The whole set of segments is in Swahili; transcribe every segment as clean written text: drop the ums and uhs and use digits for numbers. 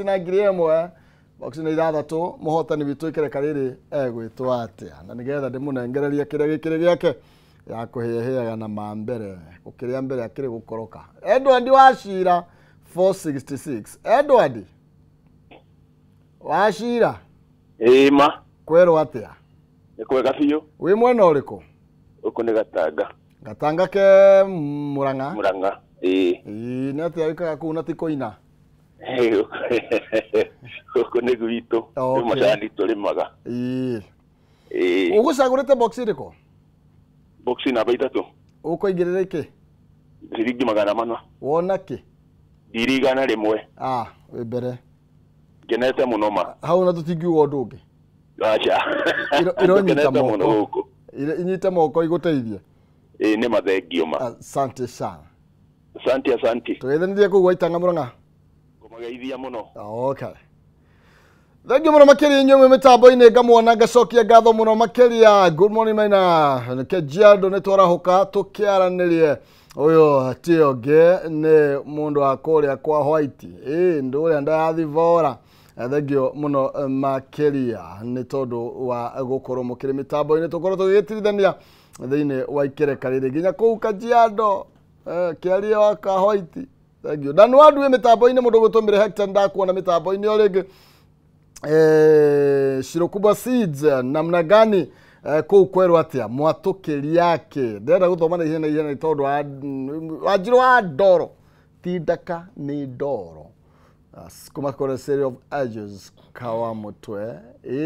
na ngiri ĩmwe box na ithathatũ muhotani witũ ikereka rĩrĩ egwĩtwo atia na nigetha ndĩmũnengererie kĩrĩa gĩkĩrĩ gĩake ya kũhĩahĩaga na mambere gũkĩrĩa mbere akĩrĩ gũkoroka. Edward Wachira 466. Edward Wachira ma kwerwo atia nĩ kwega biũ wĩ mwena ũrĩkũ? Ũkũ nĩ Gatanga ke Murang'a nĩ atia wĩkaga kũu na ti kũina? Ũkũ nĩ gwitũ nĩ macani tũrĩmaga. Ũgũcagũrĩte box ĩrĩkũ? Box namba 3 ũkũingĩrĩra iki ciringi 400. Wona kĩ? Ndiri 100. Wĩ mbere Ngenete mũno ma hau na tũtingiuga ũndũ ũngĩ. Acha Ironyita moko inyite moko igũteithie. Nĩ mathengio ma. Asante sana. Asante Tũgeithanirie kũu Waitanga Murang'a. Kũmageithia mũno. Okay. Thank you mũno makĩria inyuĩ mĩtambo-inĩ ngamwona ngacokia ngatho mũno makĩria. Good morning Maina Kajiado nĩ twarahũka tũkĩaranĩrie ũyũ ti ũngĩ nĩ mũndũ wa kũrĩa kwa White ndũ ũrĩa ndathivora. Thank you mũno makĩria nĩ tondũ wa gũkorwo mũkĩrĩ mĩtambo-inĩ tũkorwo tũgĩgĩtirithania thĩinĩ wa ikereka rĩrĩ nginya kũu Kajiado kĩaria wa ka White. Thank you. Dan wadu we mĩtambo-inĩ mũndũ gũtũmĩre Hector ndakuona mĩtambo-inĩ o rĩngĩ. Shirokubwa Seeds namna gani kũu kwerwo atia mwatũkĩri yake ndĩrenda gũthoma na ihenya tondũ Wanjiru wa ndoro ti ndaka nĩ ndoro kuma kore series of ages kawa mutwe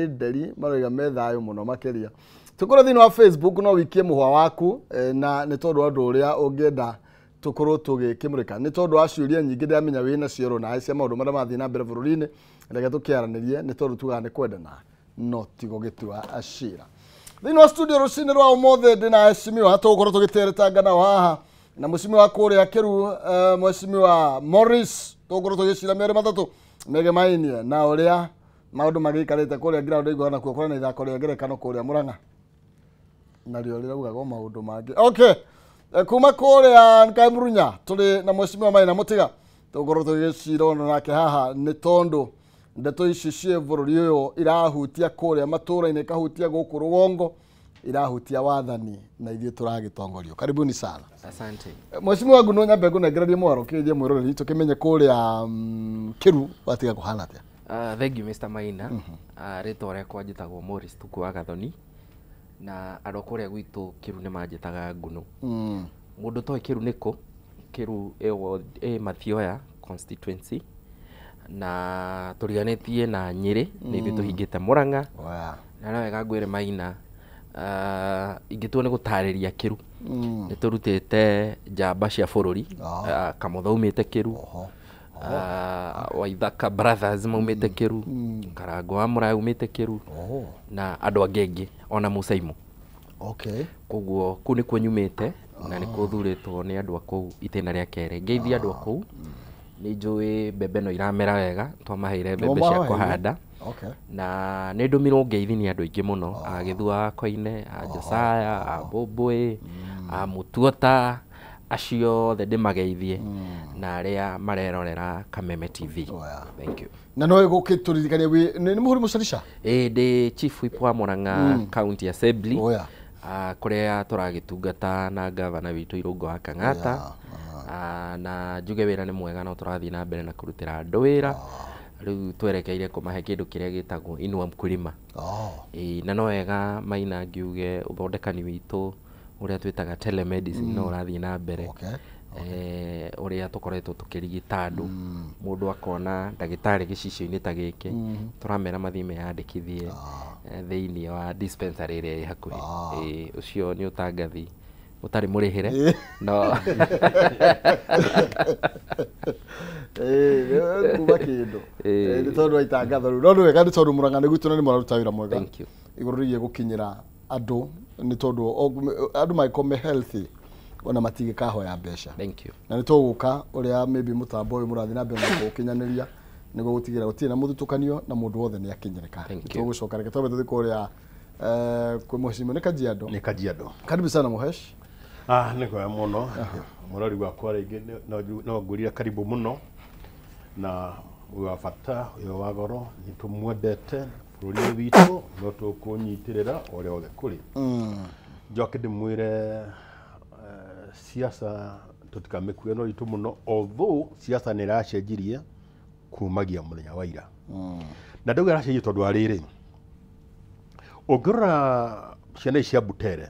nderi maroiga me thayũ mũno makĩria. Tũkorwo thĩinĩ wa Facebook no wikie mũhwa waku na nĩ tondũ andũ ũrĩa ũngĩenda tukorwo tũgĩkĩmũrĩka nĩ tondũ wa ciũria nyingĩ ndĩramenya wĩna cioro na cia maũndũ marĩa mathiĩ na mbere bũrũri-inĩ reke tũkĩaranĩrie nĩ tondũ tugaga nĩ kwendana no ti gũgĩtua acira. Thĩinĩ wa studio rũcinĩ rwa ũmũthĩ ndĩna Mheshimiwa tũgũkorwo tũgĩteretanga nao haha na Mheshimiwa kũrĩa Kĩru Mheshimiwa Morris tũgũkorwo tũgĩcira merĩ matatũ megemainie na ũrĩa maũndũ magĩikarĩte kũrĩa ground ĩgũa na kuo na ithako rĩa ngerekano kũrĩa Murang'a narĩo rĩraugaga maũndũ mangĩ. Okay. Kuma kũrĩa Nkamurunya tũrĩ na Mheshimiwa Maina Mũtiga tũgũkorwo tũgĩcira nake haha nĩ tondũ ndeto ici cie bũrũri ũyũ irahutia kũrĩa matũra-inĩ ikahutia gũkũ rũgongo irahutia wathani na ithuĩ tũragĩtongorio. Karibuni sana. Asante. Mheshimiwa Nguno nyambe ngũnengererie mwaro kĩgie mwĩroreri tũkĩmenye kũrĩa Kĩru watiga kũhana atĩa. Thank you Mr. Maina. Rĩtwa rĩakwa njĩtagwo Morris Tuku wa Gathoni na andũ kũrĩa gwitũ Kĩru nĩ manjĩtaga Nguno. Mũndũ toĩ Kĩru nĩkũ? Kĩru Mathioya constituency na tũriganĩtie na Nyĩrĩ nĩ ithuĩ tũhingĩte Murang'a. Na no wega ngwĩre Maina ingĩtua nĩ gũtarĩria Kĩru nĩ tũrutĩte njamba cia bũrũri Kamotho umĩte Kĩru, Waithaka Brothers maumĩte Kĩru, Karango wa Mũraya umĩte Kĩru na andũ angĩ ona Musaimo. Okay. Koguo kũu nĩ kuo nyumĩte na nĩ kũthurĩtwo nĩ andũ a kũu itĩna rĩa kerĩ. Ngeithia andũ a kũu nĩ njũĩ mbembe no iramera wega twamaheire mbembe cia kũhanda. Okay. Na nĩ ndũmirwo ngeithi nĩ andũ aingĩ mũno Gĩthua Koine, Josaya, Bombũĩ, Mutuota acio othe ndĩmageithie na arĩa marerorera Kameme TV. Thank you. Na no gũkĩtũririkania nĩ mũhuri mũcarisha? Ndĩ Chief Whip wa Murang'a County Assembly. Kũrĩa tũragĩtungata na gavana witũ Irũngũ wa Kang'ata. Na njuge wĩra nĩ mwega no tũrathiĩ na mbere na kũrutĩra andũ wĩra. Rĩu twerekeire kũmahe kĩndũ kĩrĩa gĩtagwo Inua Mkulima. Na no wega Maina ngiuge ũthondekani witũ ũrĩa twĩtaga telemedicine no ũrathiĩ na mbere. Ũrĩa tũkoretwo tũkĩrigita andũ mũndũ akona ndagĩtarĩ gĩcicio-inĩ ta gĩkĩ tũramera mathiĩ meyandĩkithie thĩinĩ wa dispensary ĩrĩa ĩ hakuhĩ. Ũcio nĩ ũtangathi ũtarĩ mũrĩhĩre no kuma kĩndũ nĩ tondũ wa itangatho rĩu no nĩ wega nĩ tondũ Murang'a nĩ gwitũ na nĩ mũraruta wĩra mwega igũrũ rĩgiĩ gũkinyĩra andũ nĩ tondũ andũ magĩkorwo me healthy ona matigĩkahoya mbeca. Na nĩ tũgũka ũrĩa maybe mũtambo ũyũ mũrathiĩ na mbere na gũkinyanĩria nĩguo gũtigĩrĩra gũtirĩ na mũthutũkanio na mũndũ wothe nĩ akinyĩrĩka. Tũgũcoka reke twambe tũthiĩ kũrĩa kwĩ Mheshimiwa nĩ Kajiado. Nĩ Kajiado. Karibu sana Muhesh. Nĩ kwega mũno mũrori wakwa rĩngĩ no ngũria karibu mũno na wa bata yo wa goro ni tumwendete bũrũri witũ no tũkũnyitirĩra ũrĩa othe kũrĩ njoke ndĩmwĩre siasa tũtikamĩkue no itũ mũno although siasa nĩ ĩracenjirie kumagia mũthenya wa ira na ndauga ĩracenjia tondũ wa rĩrĩ ũngĩrora ciana cia Butere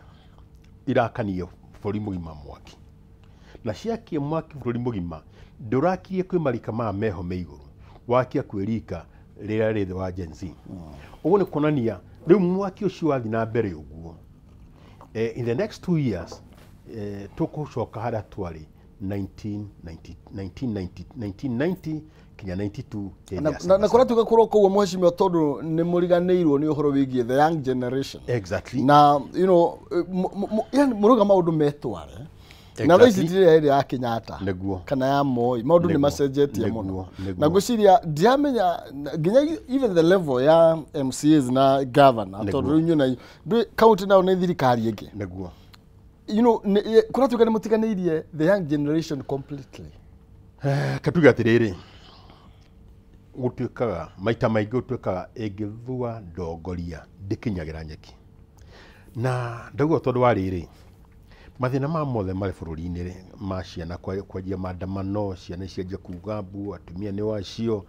irakanie bũrũri mũgima mwaki na ciakie mwaki bũrũri mũgima ndũrakirie kwĩ marika maya meho me igũrũ wakia kwĩrika rĩrĩa rĩthĩ wa Gen Z ũguo nĩ kuonania rĩu mwaki ũcio wathi na mbere ũguo in the next 2 years tũkũcoka harĩa twarĩ 1990 kinya 92 na kora tugakorwo koguo mheshimiwa tondu ni muriganĩirwo nĩ ũhoro wĩgiĩ the young generation exactly na you know yani muruga maundu metware na thaici ndire ya Kenyatta kana ya Moi maundu ni macenjetie muno na ngwiciria ndiamenya nginya even the level ya MCAs na governor tondu rĩu nyona county nayo nĩ thirikari ĩngĩ neguo you know kora tuga nĩ mutiganĩirie the young generation completely katuga atirĩrĩ gũtuĩkaga maita maingĩ gũtuĩkaga ĩngĩthua ndongoria ndĩkinyagĩra nyeki na ndauga tondũ wa rĩrĩ mathĩna ma mothe marĩ bũrũri-inĩ ma ciana kwanjia maandamano ciana cianjia kuga mbu atumia nĩ wacio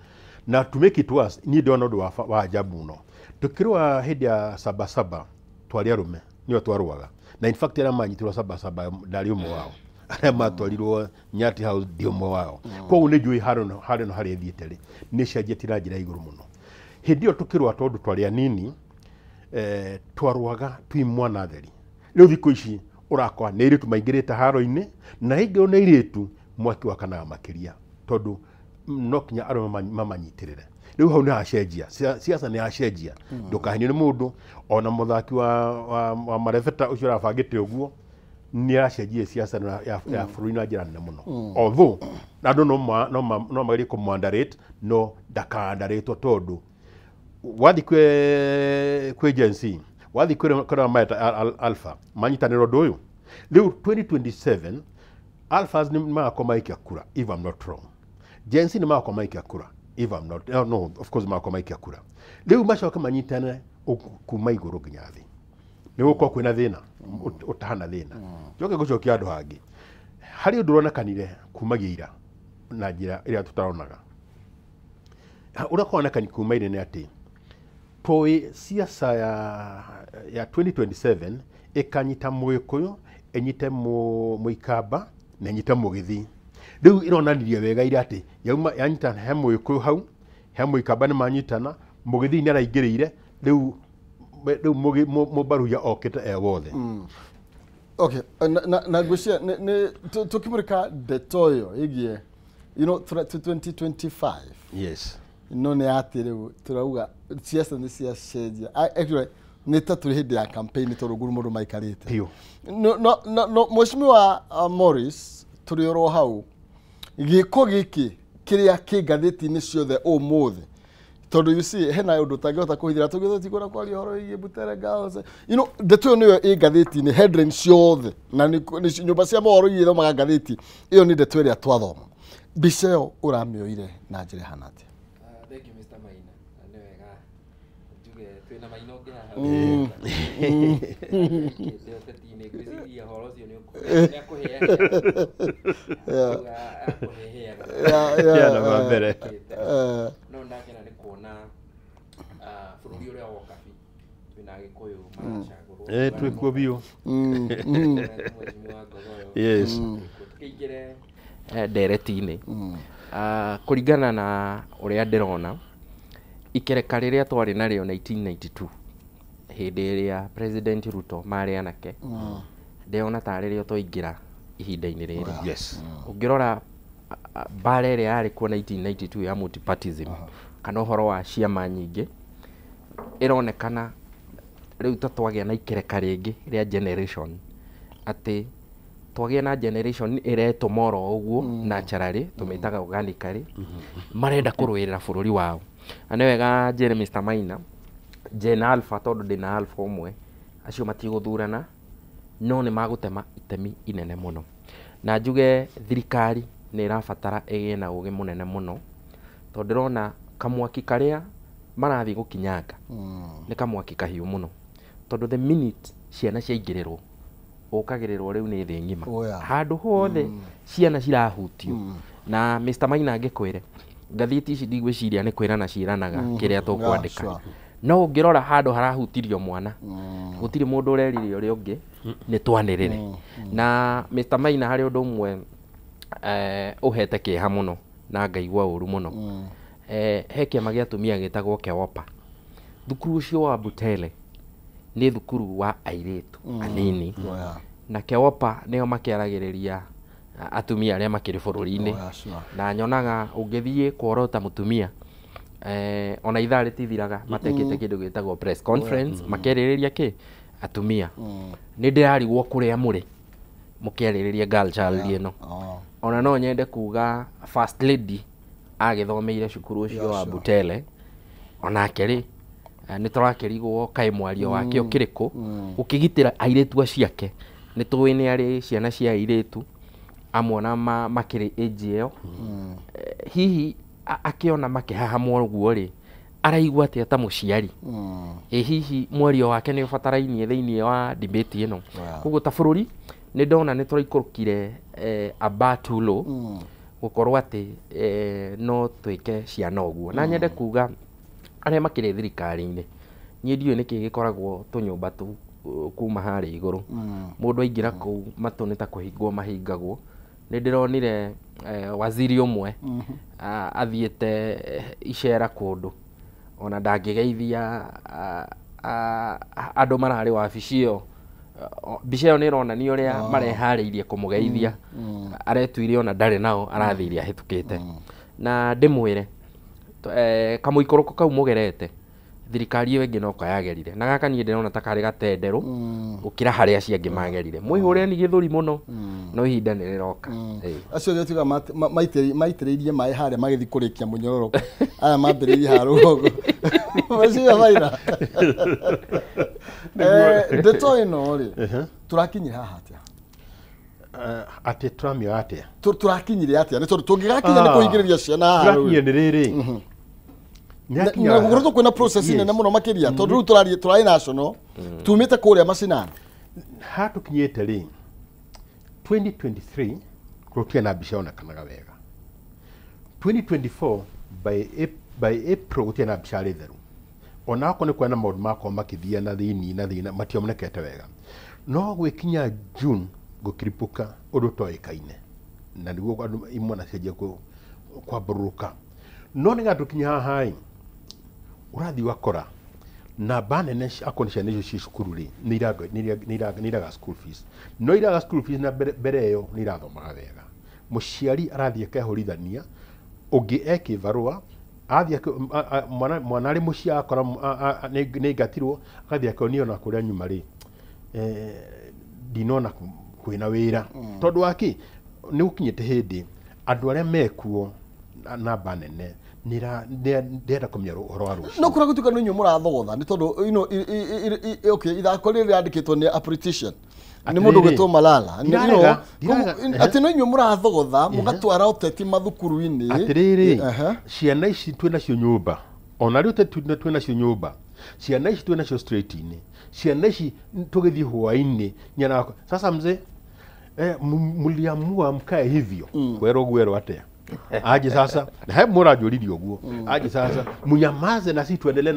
na to make it worse niĩ ndĩrona ũndũ wa ajabu mũno tũkĩrũa hĩndĩ ya Sabasaba twarĩ arũme nĩo twarũaga na in fact arĩa manyitirwo Sabasaba ndarĩ ũmwe wao arĩa matwarirwo Nyati House ndi ũmwe wao koguo nĩ njũĩ harĩ no harĩa thiĩte rĩ nĩ cenjetie na njĩra igũrũ mũno hĩndĩ ĩyo tũkĩrũa tondũ twarĩ anini twarũaga twi mwana theri rĩu thikũ ici ũrakora nĩ airĩtu maingĩrĩte haro-inĩ na hĩngĩ ona airĩtu mwaki wakanaga makĩria tondũ no kinya arũme mamanyitĩrĩre rĩu hau nĩ hacenjia siasa nĩ hacenjia ndũkahenio nĩ mũndũ ona mũthaki wa marebeta ũcio ũrabangĩte ũguo nĩ aracenjia siasa ya bũrũri na njĩra nene mũno although andũ no magerie kũmwandarate no ndakandarĩtwo tondũ wathi kwĩ Gen Z wathi kwĩ maeta Alpha manyitanĩro ũndũ ũyũ rĩu 2027 Alphas nĩ magakorwo maikia kura if I'm not wrong Gen Z nĩ magakorwo maikia kura if I'm not no of course magakorwo maikia kura rĩu macoke manyitanĩre kuma igũrũ nginya thĩ nĩ gũkorwo kwĩna thĩna ũtahana thĩna njoke gũcokia andũ hangĩ harĩ ũndũ ũronekanire kumagia ira na njĩra ĩrĩa tũtaronaga ũrĩa kũronekani kuma ira nĩ atĩ tũĩ siasa ya 2027 ĩkanyita Mũgĩkũyũ ĩnyite Mũikamba na ĩnyite Mũgĩthii rĩu ĩronanirie wega ira atĩ yanyitana he Mũgĩkũyũ hau he Mũikamba nĩ manyitana Mũgĩthii nĩ araingĩrĩire rĩu mũbaruya okĩte wothe okay na ngwĩciria tũkĩmũrĩka ndeto ĩyo ĩgiĩ you know 2025 yes no nĩ atĩ rĩu turauga siasa nĩ ciacenjia actually nĩ ta tũrĩ hĩndĩ ya campaign tondũ guru mũndũ maikarĩte no mheshimiwa Morris tũrĩ oro hau gĩko gĩkĩ kĩrĩa kĩ ngathĩti-inĩ ciothe ũmũthĩ tondu you see hena ũndũ tangĩhota kũhithĩra tũgĩthũti kwaria ũhoro wĩgiĩ Butere Girls you know ndeto ĩyo nĩyo ĩ ngathĩti-inĩ headline ciothe na nĩ nyũmba cia mohoro iria ithomaga ngathĩti ĩyo nĩ ndeto ĩrĩa twathoma mbica ĩyo ũramĩoire na njĩra ĩhana atĩa thank you Mr. Maina nĩ wega njuge twĩna Maina ũngĩ haha ndeto-inĩ ngwĩciria ũhoro ũcio nĩ akũheheaga no ndakena nĩ kuona bũrũri ũrĩa woka twĩna Agĩkũyũ maracagũrwo twĩkuo biũ yes tukĩingĩre ndereti-inĩ kũringana na ũrĩa ndĩrona ikereka rĩrĩa twarĩ narĩo 1992 hĩndĩ ĩrĩa President Ruto marĩ anake ndĩona tarĩ rĩo twaingĩra ihinda-inĩ rĩrĩ yes ũngĩrora mbara ĩrĩa yarĩ kuo 1992 ya multipartyism kana ũhoro wa ciama nyingĩ ĩronekana rĩu twagĩa na ikereka rĩngĩ rĩa generation atĩ twagĩa na generation ĩretũma oro ũguo naturally tũmĩtaga organically marenda kũrũĩrĩra bũrũri wao na nĩ wega njĩre Mr. Maina Gen Alpha tondũ ndĩna Alpha ũmwe acio matigũthurana no nĩ magũtema itemi inene mũno na njuge thirikari nĩ ĩrabatara ĩgĩe na ũgĩ mũnene mũno to ndirona kamwaki karia marathi gukinyanga ni kamwaki kahiu muno tondu the minute ciana ciaingĩrĩrwo ũkagĩrĩrwo rĩu nĩ thĩ ng'ima handũ hothe ciana cirahutio na Mr. Maina ngĩkwĩre ngathĩti ici ndigwĩciria nĩ kwĩrana ciĩranaga kĩrĩa tũkwandĩka no ũngĩrora handũ harahutirio mwana gũtirĩ mũndũ ũrerire ũrĩa ũngĩ nĩ twanĩrĩre na Mr. Maina harĩ ũndũ ũmwe ũhete kĩeha mũno na ngaigua ũru mũno he kĩama gĩa atumia gĩtagwo KEWOPA. Thukuru ũcio wa Butele nĩ thukuru wa airĩtu anini na KEWOPA nĩo makĩaragĩrĩria atumia arĩa makĩrĩ bũrũri-inĩ na nyonaga ũngĩthiĩ kuorota mũtumia ona ithaa rĩtithiraga matekĩte kĩndũ gĩtagwo press conference makĩarĩrĩria kĩ atumia nĩ ndĩrarigwo kũrĩa mũrĩ mũkĩarĩrĩria girl child ĩno ona no nyende kuga first lady agĩthomeire cukuru ũcio wa Butele onake rĩ nĩ tũrakĩrigwo kaĩ mwario wake ũkĩrĩkũ ũkĩgitĩra airĩtu aciake nĩ tũĩ nĩ arĩ ciana cia airĩtu amwe na makĩrĩ age ĩyo hihi akĩona makĩhahamwo ũguo rĩ araigua atĩa ta mũciari hihi mwario wake nĩ ũbatarainie thĩinĩ wa debate ĩno koguo ta bũrũri nĩ ndona nĩ tũraikũrũkire abatulo gũkorwo atĩ no twĩke ciana ũguo na nyende kuga arĩa makĩrĩ thirikari-inĩ niĩ ndiũĩ nĩkĩ gĩkoragwo tũnyũmba kuma harĩa igũrũ mũndũ aingĩra kũu matũ nĩ ta kũhingwo mahingagwo nĩ ndĩronire waziri ũmwe athiĩte icera kũndũ ona ndangĩgeithia andũ mararĩ wabici ĩyo mbica ĩyo nĩ ĩronania ũrĩa mareharĩirie kũmũgeithia aretuire ona ndarĩ nao arathire ahĩtũkĩte na ndĩmwĩre kamũikũrũko kau mũgerete thirikari ĩyo ĩngĩ no kayagerire na gaka niĩ ndĩrona ta karĩ gatenderũ gũkĩra harĩa acio angĩ magerire mwĩhũreni gĩthũri mũno no ihinda nĩ rĩroka acio gĩtuga maitĩrĩirie maĩ harĩa magĩthi kũrĩkia mũnyororo aya mambĩrĩirie ha rũgongo macio Maina ndeto ĩno rĩ tũrakinyire haha atĩa atĩ turamĩoya atĩa tũrakinyire atĩa nĩ tondũ tũngĩgakinya nĩ kũhingĩrĩria ciana haha tũrakinyire nĩ rĩrĩ na gũkorwo kwĩna process nene mũno makĩria tondũ rĩu tũrarĩ national tumĩte kũrĩa macinani hatukinyĩte rĩ 2023 gũtirĩ na mbica yonekanaga wega 2024 by April gũtirĩ na mbica rĩ theru ona akorwo nĩ kwena maũndũ makorwo makĩthia na thĩinĩ mationekete wega no gwĩkinya June gũkiripũka ũndũ toĩkaine na nĩguo andũ imwe nacenjia kwambũrũka no nĩgetha tũkinye haha ũrathi wakora namba nene akorwo ciana icio ci cukuru rĩ nĩ iraga school fees no iraga school fees na mbere ĩyo nĩ irathomaga wega mũciari arathiĩ akehorithania ũngĩ ekĩbarũa athiĩ mwana arĩ mũciĩ akora nĩ ngatirwo agathiĩ akonio na kũrĩa nyuma rĩ ndinona kwĩna wĩra tondũ waki nĩ gũkinyĩte hĩndĩ andũ arĩa mekuo namba nene ndĩrenda kũmenya ũhoro wa rũciũ no kũrĩa gũtuĩka nĩ inyuĩ mũrathogotha nĩ tondũ okay ithako rĩrĩ rĩandĩkĩtwo nĩ appreciation nĩ mũndũ gwĩtwo Malala atĩ no inyuĩ mũrathogotha mũgatwara ũteti mathukuru-inĩ atĩrĩrĩ ciana ici twĩnacio nyũmba ona rĩu twĩnacio nyũmba ciana ici twĩnacio straight-inĩ ciana ici tũgĩthiĩ hwaĩ-inĩ nyana sasa mzee mliamua mkae hivyo kwerwo atĩa aje sasa na hebu mora joridio guo aje sasa munyamaze na sisi tuendelee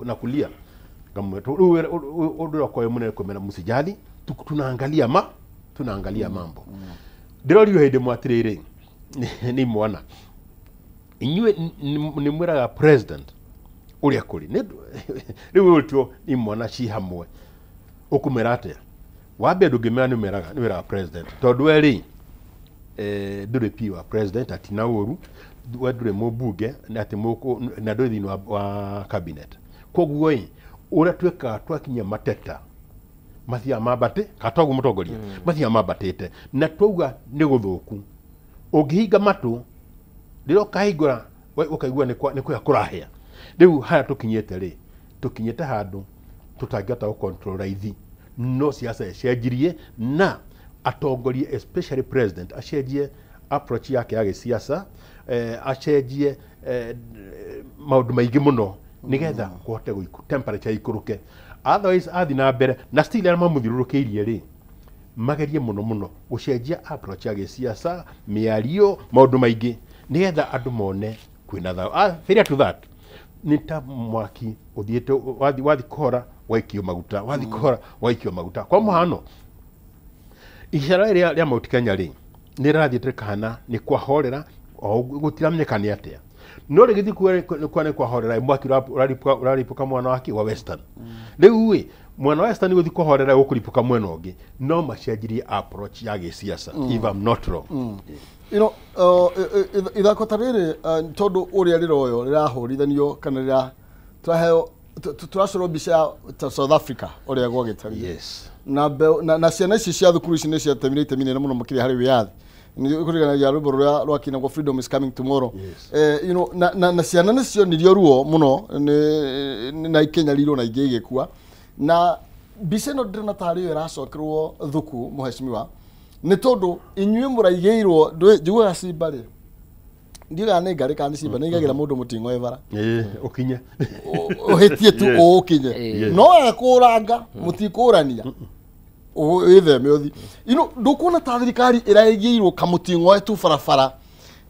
na kulia kama ndio kwa mune komena msijali tunaangalia mambo ndiro rio hende mwatirire ni mwana inywe ni mwiraga president uria kuri riu ultio ni mwana ci hamwe ukumera atia wabe ndungimera ni mwiraga president tondu eri ndure piwa president atina ũru ndure mũbunge ati na ndure thĩinĩ wa cabinet koguo ũrĩa tweka twakinya mateta mathia mambate katwagu mũtongoria mathia mambatĩte na twauga nĩ gũthũku ũngĩhinga matũ rĩrĩa ũkahingũra ũkaigua nĩ kwĩa kũrahĩa rĩu haya tũkinyĩte handũ tũtangĩhota gũcontrol ithi no siasa ĩcenjirie na atongorie especially president acenjie approach yake ya gĩsiasa acenjie maundu maingi muno nigetha kuhote guiku temperature ikuruke otherwise athi na mbere na still arĩa mamũthiũrũrũkĩirie rĩ magerie muno gucenjia approach ya gĩsiasa mĩario maundu maingi nigetha andu mone kwina thaũ failure to that ni ta mwaki uthiĩte wathi kora waikio maguta wathi kora waikio maguta kwa mũhano icera rĩa Mount Kenya rĩ nĩ rathiĩte kana nĩ kwahorera gũtiramenyeka nĩ atĩa no rĩgĩthi kwa kwahorera mwaki ũraripuka mwana wake wa Western rĩu ĩ mwana wa Western gũthi kwahorera gũkũripuka mwena ũngĩ no macenjirie approach ya gĩsiasa if I'm not wrong. You know, ithako ta rĩrĩ tondũ ũrĩa rĩroyo rĩrahũrithanio kana rĩraheo turacoro mbica ta South Africa ũrĩa gwagĩtaria. Yes. Na ciana ici cia thukuru ici nĩ ciatemire itemi mũno makĩria harĩ wĩyathi. Nĩ kũriganagia rwĩmbo rũrĩa rwakinagwo Freedom is Coming Tomorrow. Yes. You know, na ciana nĩ cionirio ruo mũno na ikenya rirwo na ingĩ igĩkua. Na mbica ĩno ndĩrona ta rĩyo ĩracokerwo thuku mũheshimiwa. Nĩ tondũ inyuĩ mũraigĩirwo njiguaga Simba rĩ ndiga nĩ ngarĩ kana Simba nĩ igagĩra mũndũ mũtingo evara ũkinye ũhĩtie tu ũkinye no ekũranga mũtikũrania wĩtheme ũthi ndũkuona ta thirikari ĩraigĩirwo kamũtingo tu barabara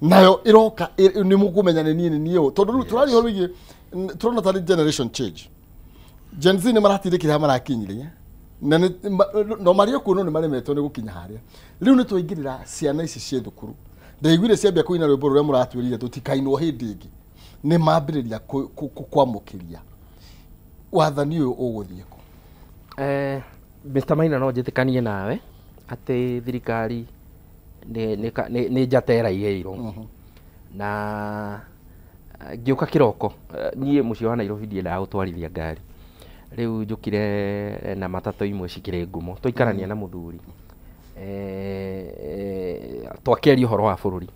nayo ĩroka nĩ mũkũmenya nĩ niĩ tondũ rĩu tũrari horo wĩgie tũrona ta generation change Gen Z nĩ maratindĩkĩra marakinyire na no mario kuno nĩ maremetwo nĩ gũkinya harĩa rĩu nĩ twaingĩrĩra ciana ici cia thukuru ndaiguire ciambia kũina rwĩmbo rũrĩa mũratwĩrire tũtikainwo hĩndĩ ĩngĩ nĩ mambĩrĩria kwamũkĩria wathani ũyũ ũgũthiĩ kũ. Mr. Maina no njĩtĩkanie nawe atĩ thirikari nĩ njata ĩraigĩirwo na ngĩũka kĩroko niĩ mũciĩ wa Nairobi ndiendaga gũtwarithia ngari rĩu njũkire na matatũ imwe cikĩrĩ ngumo tũikarania na mũthuri twakĩaria ũhoro wa bũrũri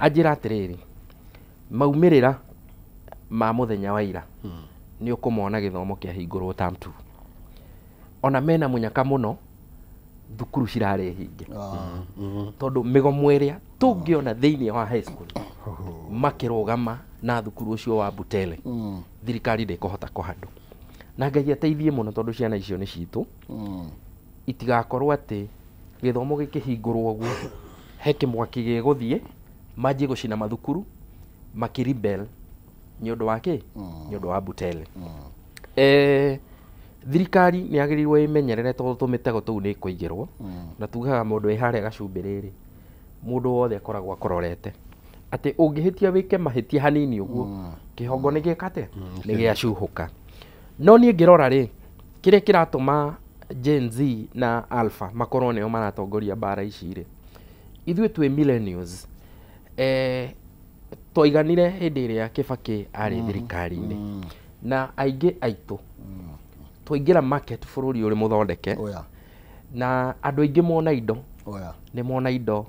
anjĩra atĩrĩrĩ maumĩrĩra ma mũthenya wa ira nĩ ũkũmona gĩthomo kĩahingũrwo term 2 ona mena mũnyaka mũno thukuru cirarĩ hinge tondũ mĩgomo ĩrĩa tũngĩona thĩinĩ wa high school makĩrũgama na thukuru ũcio wa Butele thirikari ndĩkũhota kũhandũ na Ngai ateithie mũno tondũ ciana icio nĩ citũ itigakorwo atĩ gĩthomo gĩkĩhingũrwo ũguo he kĩmwaki gĩgũthiĩ manjie gũcina mathukuru makĩribel nĩ ũndũ wa kĩ nĩ ũndũ wa Butele. Thirikari nĩ yagĩrĩirwo ĩmenyerere tondũ tũmĩtego tũu nĩ kũigĩrwo na tugaga mũndũ wĩ harĩa gacumbĩ rĩrĩ mũndũ wothe akoragwo akororete atĩ ũngĩhĩtia wĩke mahĩtia hanini ũguo kĩhongo nĩ gĩkate nĩ gĩacuhũka. No niĩ ngĩrora rĩ kĩrĩa kĩratũma Gen Z na Alpha makorwo nĩo maratongoria bara ici rĩ ithuĩ twĩ millennials twaiganire hĩndĩ ĩrĩa Kibaki arĩ thirikari-inĩ na aingĩ aitũ twaingĩra market bũrũri ũrĩ mũthondeke na andũ aingĩ mona indo nĩ mona indo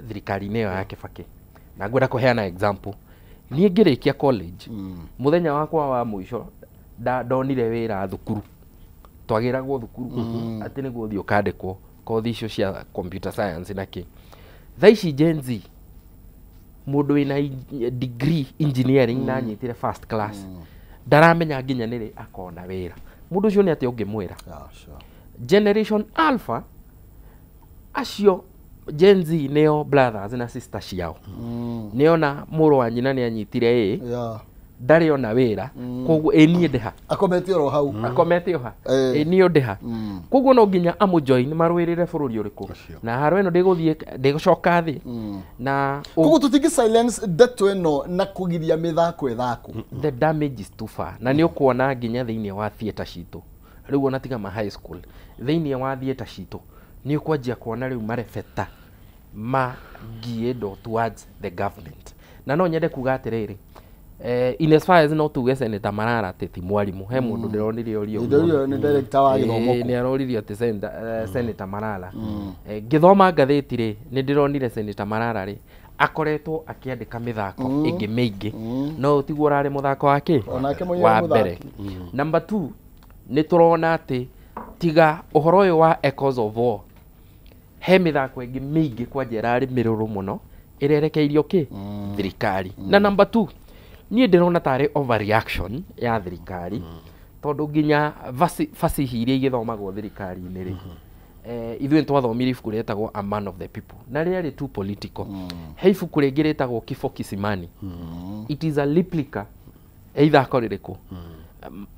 thirikari-inĩ ĩyo ya Kibaki na ngwenda kũheana example niĩ ngĩrĩkia college mũthenya wakwa wa mũico ndonire wĩra thukuru twagĩragwo thukuru atĩ nĩguo ũthiĩ ũkandĩkwo kothi icio cia computer science na kĩ thaa ici Gen Z mũndũ wĩna degree engineering na anyitire first class ndaramenya nginya nĩrĩ akona wĩra mũndũ ũcio nĩ atĩ ũngĩmwĩra generation Alpha acio Gen Z nĩo brothers na sisters ciao nĩona mũrũ wa nyina nĩ anyitire ndarĩ ona wĩra koguo niĩ ndĩha akomete oro hau akomete oha niĩ ndĩha koguo no nginya amũjoin marũĩrĩre bũrũri ũrĩkũ na haro ĩno ndĩgũcoka thĩ na koguo tũtingĩ silence ndeto ĩno na kũgiria mĩthako ĩthako the damage is too far na nĩ ũkuona nginya thĩinĩ wa theater citũ rĩu ona tiga ma high school thĩinĩ wa theater citũ nĩ ũkwanjia kuona rĩu marebeta geared towards the government na no nyende kuga atĩrĩrĩ in as far as no tuge Senator Marara ti mwarimu he mundu ndironire orio ni director wa githomo ni aroririo ati Senator Marara githoma ngathĩti ri ni ndironire Senator Marara ri akoretwo akiandika mithako ingi mingi no tiguo urari muthako wake wa mbere. Number 2 ni turona ati tiga uhoro uyu wa Echoes of War he mithako ingi mingi kwa njera ri miruru muno irerekeirio ki thirikari. Na number 2, niĩ ndĩrona tarĩ overreaction ya thirikari tondũ nginya fasihi iria igĩthomagwo thirikari-inĩ rĩ ithuĩ twathomire ibuku rĩtagwo A Man of the People na rĩarĩ too political. He ibuku rĩngĩ rĩtagwo Kifo Kisimani. It is a replica ya ithako rĩrĩkũ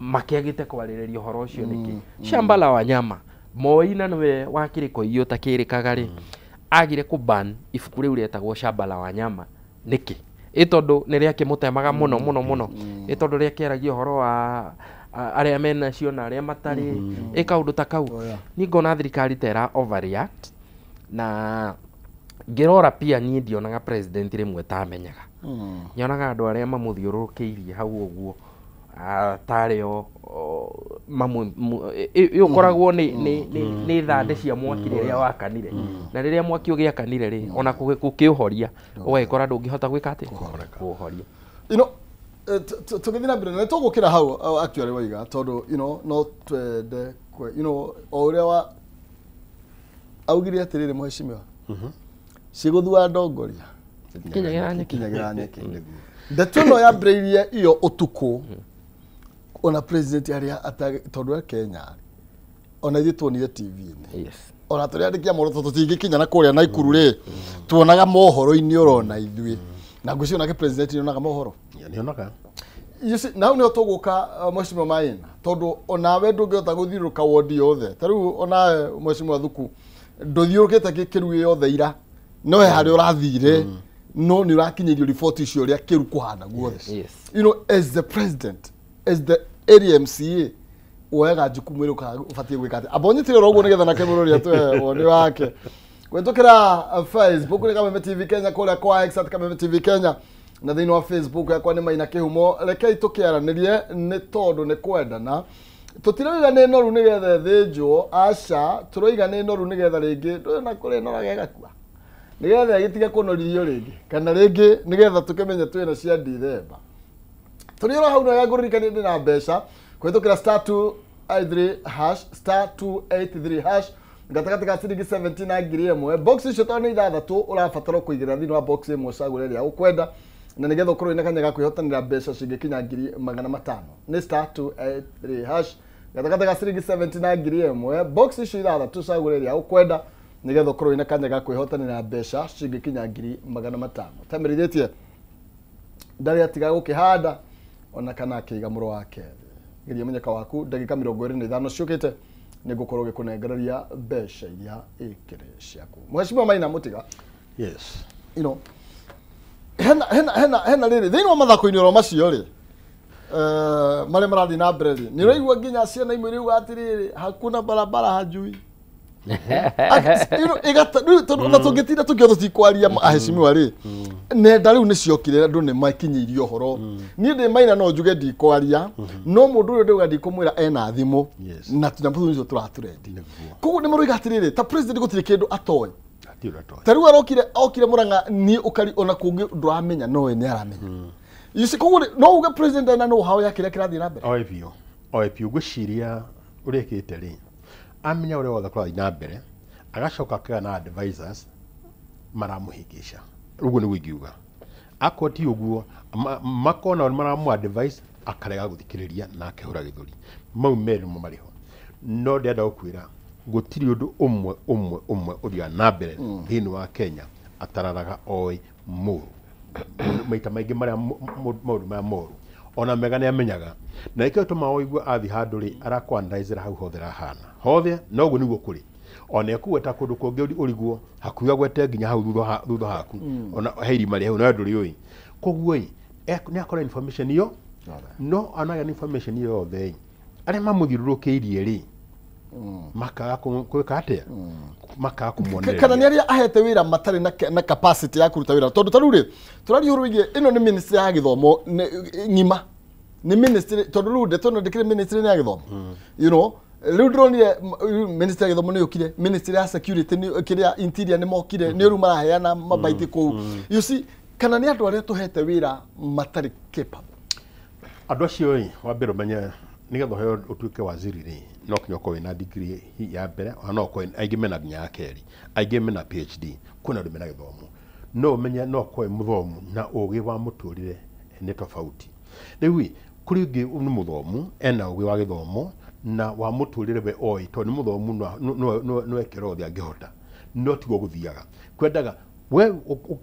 makĩagĩte kwarĩrĩria ũhoro ũcio nĩkĩ. Shamba la Wanyama, Moi na nĩwe wa kĩrĩko iyo takĩrĩkaga rĩ agire kũban ibuku rĩu rĩtagwo Shamba la Wanyama nĩkĩ. Ĩtondũ nĩrĩakĩmũtemaga mũno ĩtondũ rĩakĩaragia ũhoro wa arĩa menacio na arĩa matarĩ kaũndũ ta kau. Niĩ ngona thirikari tera overreact na ngĩrora pia niĩ ndionaga president rĩmwe tamenyaga. Nyonaga andũ arĩa mamũthiũrũrũkĩirie hau ũguo tarĩ o ũkoragwo nĩ thande cia mwaki rĩrĩa wakanire na rĩrĩa mwaki ũgĩakanire rĩ ona gũkĩũhoria ũgagĩkora ndũngĩhota gwĩka atĩ kũũhoria. Tũgĩthiĩ na mbere na tũgũkĩra hau actually waiga tondũ no twende o ũrĩa augire atĩrĩrĩ mheshimiwa cigũthua ndongoria kinyagĩra nyeki. Ndeto ĩno yambĩrĩirie iyo ũtukũ ona president arĩa tondũ Kenya ona ithuĩ tuonire TV-inĩ ona tũrĩa andĩkia mohoro tũtingĩkinya na kũrĩa Naikuru rĩ tuonaga mohoro-inĩ ũrona ithuĩ na ngwĩciria onake president nĩonaga mohoro nĩonaga. Nau nĩo tũgũka mheshimiwa Maina tondũ onawe ndũngĩhota gũthiũrũka wodi yothe. Tarĩu onawe mheshimiwa Thuku ndũthiũrũkĩte kĩru yothe ira no harĩa ũrathire no nĩ ũrakinyĩrio report icio ũrĩa kĩru kũhana guothe. As the president, as the area MCA wega jukumu rĩu ũbatiĩ gwĩka atĩ abonyitire ũguo nĩgetha nake mũrũria tuhe woni wake gwĩtũkĩra Facebook nĩ Kameme TV Kenya, kũrĩa kwa X Kameme TV Kenya na thĩinĩ wa Facebook yakwa nĩ Maina Kĩhumo. Rekei tũkĩaranĩrie nĩ tondũ nĩ kwendana tũtirauga nĩ noru nĩgetha thĩnjwo aca tũroiga nĩ noru nĩgetha rĩngĩ ndũna kũrĩ noraga gakua nĩgetha gĩtige kũnorithio rĩngĩ kana rĩngĩ nĩgetha tũkĩmenye twĩna cia Dithemba. Tũrĩora hau na ngũririkanie ndĩ na mbeca kwĩtũkĩra *283# gatagatĩ ka ciringi 17 na ngiri ĩmwe. Box icio tondũ nĩ ithathatũ ũrabatara kũigĩra thĩinĩ wa box ĩmwe ũcagũre ĩrĩa ũkwenda na nĩgetha ũkorwo ina kanya ga kwĩhotanĩra mbeca cingĩkinya ngiri 500. Nĩ *283# gatagatĩ ka ciringi 17 na ngiri ĩmwe. Box icio ithathatũ ũcagũre ĩrĩa ũkwenda nĩgetha ũkorwo ina kanya ga kwĩhotanĩra mbeca cingĩkinya ngiri 500. Temerithĩtie ndarĩ atiga gũkĩhanda ona kana akĩiga mũro wake. Geria menyeka waku ndagĩka 25 ciũkĩte nĩngũkorwo gĩkũnengereria mbeca iria ĩkĩrĩ ciaku. Mheshimiwa Maina Mũtiga. Yes. Hena rĩrĩ thĩinĩ wa mathako-inĩ oro macio rĩ marĩa marathiĩ na mbere rĩ nĩ ũraigua nginya ciana imwe rĩu atĩrĩrĩ hakuna barabara hajui na tũngĩtinda tũkĩothe tikwaria aheshimiwa rĩ nenda rĩu nĩciokire andũ nĩmakinyĩirio ũhoro. Niĩ ndĩ Maina no njuge ndikwaria no mũndũ ũyũ ndĩuga ndikũmwĩra ena thimũ na tunapũthũ icio tũraturendi. Koguo nĩmaroiga atĩrĩrĩ ta president gũtirĩ kĩndũ atoĩ. Tarĩu okire Mũrang'a niĩ ũkari ona kũngĩ ndũramenya nowe nĩ aramenya. Koguo no uge president ena no how ya kĩrĩa kĩrathiĩ na mbere. Oepio ngwĩciria ũrĩkĩte rĩ amenya ũrĩa wothe kũrathiĩ na mbere agacoka akagĩa na advisors maramũhĩngĩca. Ũguo nĩguo ingiuga akorwo ti ũguo makona maramũ advice akarega gũthikĩrĩria na akehũra gĩthũri. Mau merĩ mo marĩho no ndĩenda gũkwĩra gũtirĩ ũndũ ũmwe ũthiaga na mbere thĩinĩ wa Kenya atararaga oĩ mũru. Maita maingĩ marĩa maũndũ maya moru ona mega nĩ amenyaga na ĩkĩo tũma oigua athi handũ rĩ arakwandaicĩra hau hothe rahana hothe no ũguo nĩguo kũrĩ ona ekuweta kũndũ kũngĩ ũriguo hakuhĩ agwete nginya hau thutha haku ona he irima rĩhau na ndũrĩ ũĩ. Koguo nĩ akora information iyo no anaga information iyo yothe arĩa mamũthiũrũrũkĩirie rĩ makaga kwĩka atĩa makaga kũmuonereria kana nĩ arĩa ahete wĩra matarĩ na capacity ya kũruta wĩra tondũ tarĩu rĩ tũraria ũhoro wĩgiĩ ĩno nĩ ministry ya gĩthomo ng'ima nĩ ministry tondũ rĩu ndeto ĩno ndĩkĩrĩ ministry ya gĩthomo rĩu ndĩronire ministry ya gĩthomo nĩ yũkire ministry ya security kĩrĩa interior nĩ mokire nĩ rĩu maraheana mabaiti kũu. You see kana nĩ andũ arĩa tũhete wĩra matarĩ capable. Andũ acio wa mbere ũmenye nĩgetha ũheo ũtuĩke waziri rĩ no kinya ũkorwo wĩna degree ya mbere ona no ũkorwo aingĩ mena nginya ya kerĩ aingĩ mena PhD kuna andũ mena gĩthomo no menya no kwa muthomu na ugi wa muturire ni tofauti riu kuri ngi ni muthomu ena ugi wa githomo na wa muturire we oi to ni muthomu no ekero thia ngihota no tigo guthiaga kwendaga we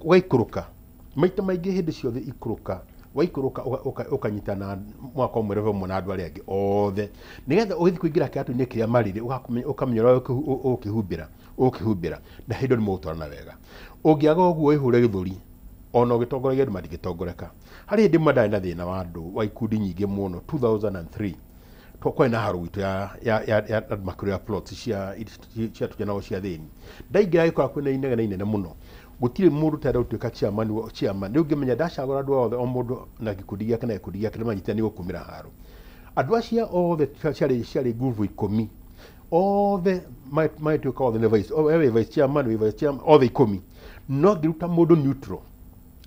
waikuruka maita maingi hindi ciothe ikuruka waikuruka ukanyitana mwaka umwe revo mona andu aria angi othe nigetha ugithi kuingira kiatu-ini kiria marire ukamenyera ukihumbira na hindo ni mutwarana wega ungiaga uguo ihure githuri ona ugitongoragia andu matingitongoreka hari hindi mandari na thina wa andu wa ikundi nyingi muno 2003 tokwa na haru itu ya makuru plots cia tujana cia thini ndaingira ikora kwina inegene muno gutire mundu tara utuika chairman ni ungimenya ndacagura andu othe o mundu na gikundi giake na gikundi giake nimanyitani gukumira haru andu acia othe ciari nguvu 10 othe maituika othe ne vice chairman othe 10 no ngiruta mundu neutral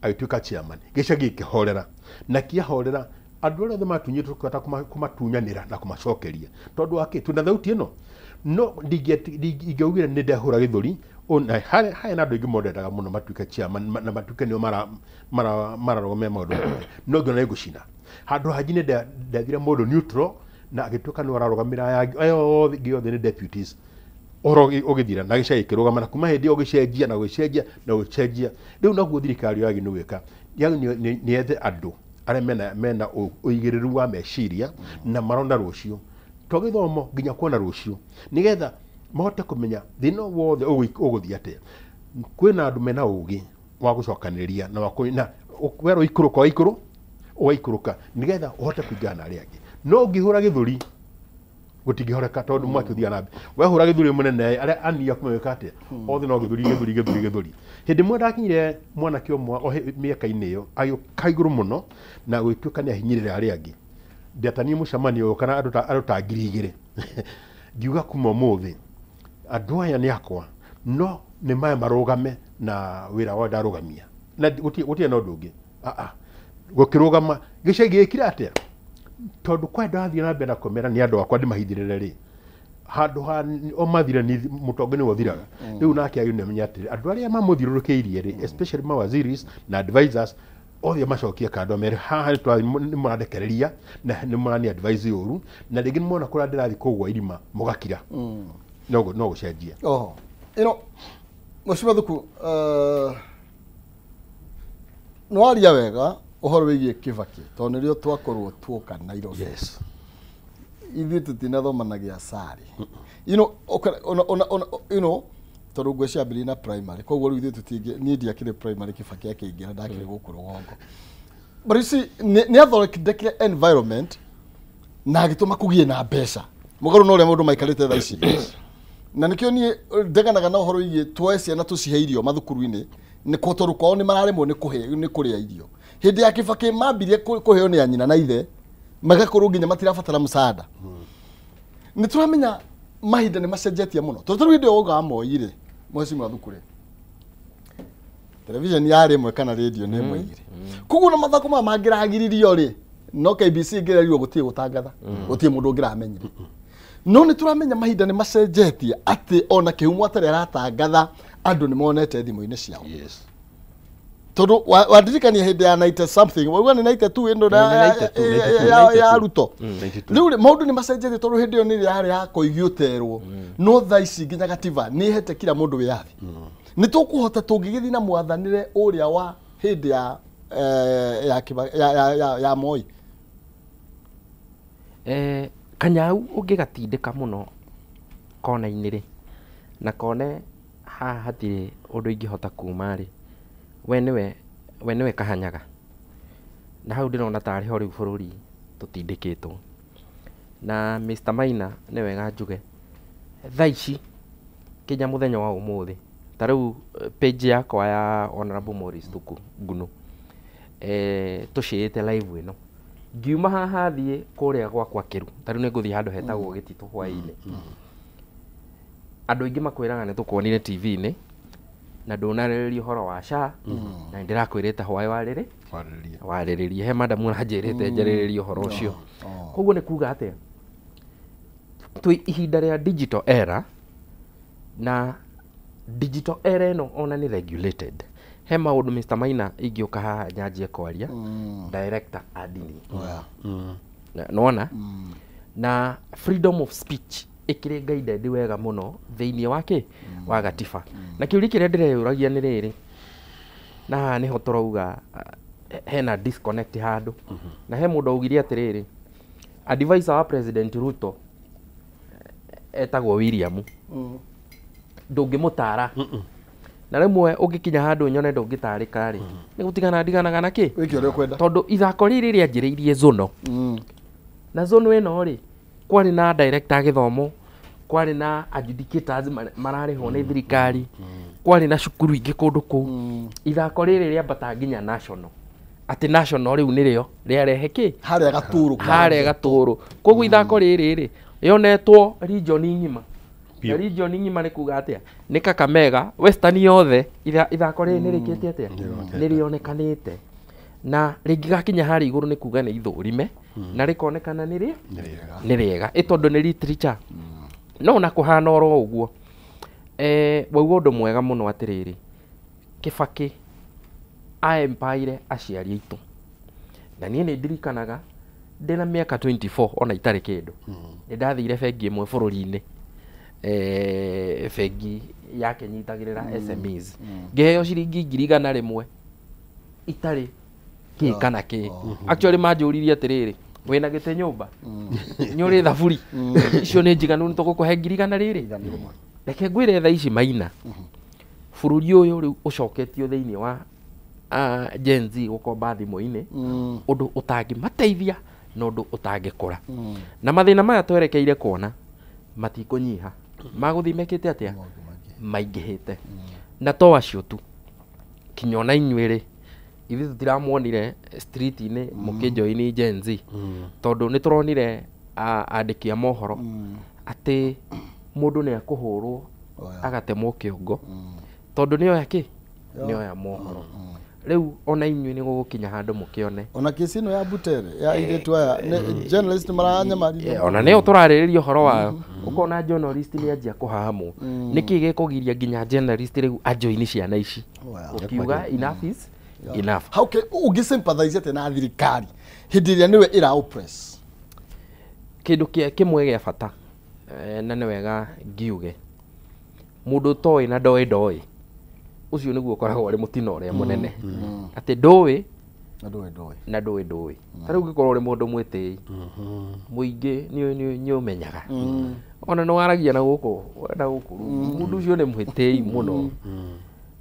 aituika chairman gicagi kihorera na kiahorera andu othe matunyitwo kwata kumatunyanira na kumacokeria tondu ake tuna thauti ino no ndingiugire ni ndehura githuri ona haya na ndoigi mondendaga muno matuika chairman na matuika nio mararogomea maundu no ngona igucina handu hajine ndathire mundu neutral na agituika ni ararogamira ayo giothe ni deputies oro ogithira na gicai kirugama na kuma hindi ogicenjia na gwicenjia riu naguo thirikari yagi ni gwika ni ethe andu aria mena uigiriru wa meciria na marona rucio to githomo nginya kuona rucio nigetha mahote kumenya thina wothe uguthia atia kwina andu mena ugi wa gucokaniria na wero ikuru ugaikuruka nigetha uhote kuigana aria angi no ngihura githuri gutingihoreka tondu mwaki uthia nabe wehura githuri munene aria ania kumeka atia othe no githuri hindi mwe ndakinyire mwana kiomwa o miaka-ini iyo ayo kaiguru muno na gwituka ni ahinyirira aria angi ndatani mucamanio kana andu ta 2,000 ngiuga kuma muthi andu aya ni akwa no ni maya marugame na wira wa ndarugamia na gutie no ndungi gukirugama gicagi gikira atia tondu kwa ndathia na mbere na komera ni andu akwa ndimahithirire ri handu o mathire ni mutongoni wothiraga riu nake ayu nemenya atiri andu aria mamuthirurukiirie ri especially mawaziris na advisors othe macokia kando mere haha ni muradekereria na ni murani advise uru na ringi mona kura ndirathi kugwa irima mugakira no gucenjia Mheshimiwa no aria wega uhoro wigie Kibaki tondu nirio twakorwo tuoka Nairobi ithuĩ tutinathomanagia sari tondu ngwĩciambĩria na primary koguo rĩu ithuĩ tũtingĩ niĩ ndiakĩrĩ primary Kibaki akĩingĩra ndakĩrĩ gũkũ rũgongo but you see nĩ athondekire environment na agĩtũma kũgie na mbeca mũgarũ na ũrĩa maũndũ maikarĩte thaa ici na nĩkĩo niĩ ndeganaga na ũhoro wĩgiĩ tuoe ciana tũcihe irio mathukuru-inĩ nĩ tondu kwao nĩ mararemwo nĩ kũrĩa irio hĩndĩ ya Kibaki mambirie kũheo nĩ anyina na ithe magakorwo nginya matirabatara msaada nĩ tũramenya mahinda nĩ macenjetie mũno tondu rĩu hĩndĩ ĩyo ũgaga Moi-rĩ Mheshimiwa Thukuru television yarĩ ĩmwe kana radio nĩ ĩmwe igĩrĩ koguo na mathako maya mangĩragiririo-rĩ no KBC ĩngĩrerirwo gũtirĩ gũtangatha gũtirĩ mũndũ ũngĩramenyire no nĩ tũramenya mahinda nĩ macenjetie atĩ ona kĩhumo atarĩ aratangatha andũ nĩ monete thimũ-inĩ ciao tondu wadirikania hĩndĩ ya 90 something wauga nĩ 92 ĩno ya Ruto rĩu maũndũ nĩ macenjetie tondu hĩndĩ ĩyo nĩ yarĩ ya kũigĩũterwo no thaa ici nginya gatiba nĩ hete kila mũndũ wĩyathi nĩ tũkũhota tũngĩgĩthiĩ na mwathanĩre ũrĩa wa hĩndĩ ya Moi Kanyau ũngĩgatindĩka mũno kona-inĩ rĩ na kone haha hatirĩ ũndũ ingĩhota kuma-rĩ we niwe kahanyaga na hau ndĩrona tarĩ ho rĩu bũrũri tũtindĩkĩtwo na Mr. Maina nĩ wega njuge thaa ici kinya mũthenya wa ũmũthĩ ta rĩu page yakwa ya Honorable Morris Ngunu tũciĩte live ĩno ngiuma haha thiĩ kũrĩa gwakwa Kĩru ta rĩu nĩ ngũthiĩ handũ hetagwo Gĩtitũ hwaĩ-inĩ andũ aingĩ makwĩraga nĩ tũkuonire TV-inĩ na ndũnarĩrĩria ũhoro wa SHA na ndĩrakwĩrĩte hwaĩ warĩrĩrie he madam ũranjĩrĩte njarĩrĩrie ũhoro ũcio koguo nĩ kuga atĩa twĩ ihinda rĩa digital era na digital era ĩno ona nĩ regulated he maundu Mr Maina ingioka haha nyanjie kwaria director adini nona na freedom of speech ikire guided wega muno thiini wake wa gatiba na kiuri kire ndireyuragia ni riri na niho turauga hena disconnect handu na he mundu augirie atiriri advisor wa president Ruto etagwo William ndungimutara na rimwe ungikinya handu nyone ndungitarika ri ni gutigana ndiganaga na ki wiki uri kwenda tondu ithako riri rianjiriirie zono na zono ino ri kwari na director agithomo kwari na adjudicators marariho ni thirikari kwari na cukuru ingi kundu ku ithako riri riambata nginya national ati national riu nirio riarehe ki haria gaturu koguo ithako riri ri yonetwo region ngima na region ngima ni kuga atia ni Kakamega Western yothe ithako riri nirikite atia nirionekanite na ringigakinya hari iguru ni kuga ni ithurime na rikonekana ni riega itondu ni literature no na kuhana oro uguo wauga undu mwega muno atiriri Kibaki aempaire aciari aitu na nie ni ndirikanaga ndina miaka 24 ona itari kindu ni ndathire bengi imwe bururi-ini bengi yake nyitagirira SMEs ngeheo ciringi 100,000 itari ki kana ki actually manjuririe atiriri wina gite nyumba nyuri thaburi icio ni njiganu ni tugukuhe 100,000 reke ngwire tha ici Maina bururi uyu riu ucoketio thiini wa Gen Z gukomba thimu-ini undu utangimateithia na undu utangikura na mathina maya twerekeire kuona matikunyiha maguthimekete atia maingihite na to acio tu kinyona inyuire ithi tutiramuonire street-ini mukijoini Gen Z tondu ni turonire andiki a mohoro ati mundu ni akuhurwo agatemwo kiongo tondu ni oya ki ni oya mohoro riu ona inyui ni gugukinya handu mukione ona kisino ya Butere ya iretu aya journalist maranya mari ona neo turariririo horo wa ukona journalist ni anjia kuhahamwo niki gikugiria nginya journalist riu ajoini ciana ici ukiuga enough is enough how can ugisympathize tena thirikari hindi ria niwe ira oppress kindu kimwe gia bata na ni wega ngiuge mundu toy na ndoi ucio niguo koragwo ari mutino uria munene ati ndoi na ndoi tariu gikorwo ri mundu mwitei muingi ni umenyaga ona no aragia na guku mundu ucio ni mwitei muno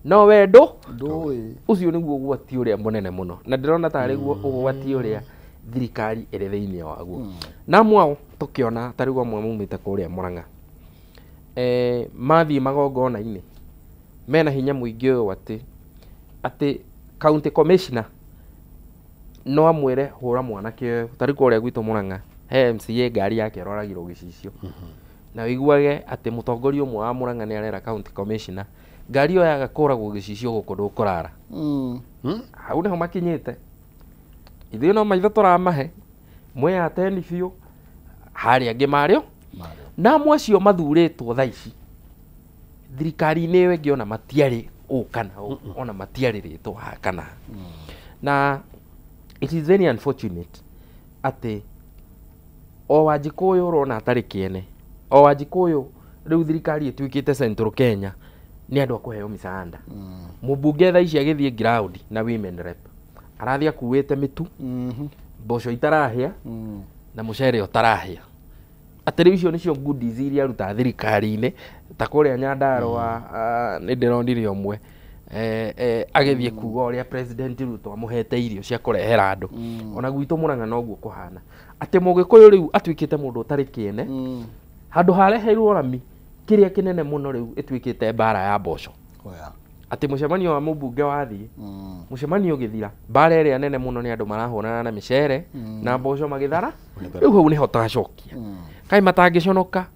no wendo ndoi ucio niguo gwati uria munene muno na ndirona tari guo ugwati uria thirikari iri thiini waguo na mwao tukiona tariu amwe mumite kuria Murang'a mathii magongona-ini mena hinya muingi uyu ati county commissioner no amwire hura mwanake tari kuria gwitu Murang'a he MCA ngari yake roragirwo gicicio na wiguage ati mutongoria umwe wa Murang'a ni arera county commissioner ngari yo yaga kuragwo gicicio guku ndukurara hau niho makinyite ithuĩ no maitho turamahe mwe ateni biũ harĩa angĩ mario na amwe acio mathuurĩtwo thaa ici thirikari-inĩ ĩyo ĩngĩ ona matiarĩ kana ona matiarĩ rĩtwa kana na it is very unfortunate atĩ o Wanjikũyũ ũrona atarĩ kĩene o Wanjikũyũ rĩu thirikari ĩtuĩkĩte Central Kenya nĩ andũ a kũheo mĩcaanda mũmbunge thaa ici agĩthiĩ ground na women rep arathia kuwete mitu mboco itarahia na mucere utarahia atari icio nicio goodies iria ruta thirikari-ini ta kuria Nyandarua ni ndironire omwe agithie kuga uria president Ruto amuhete irio cia kurehera andu ona gwitu Murang'a noguo kuhana ati Mugikuyu riu atwikite mundu utari kiene handu hareheirwo rami kiria kinene muno riu itwikite bara ya mboco ati mucemanio wa mubunge wathii mucemanio githira bara iria nene muno ni andu marahurana na micere na mboco magithara riu hau niho twacokia kai matangiconoka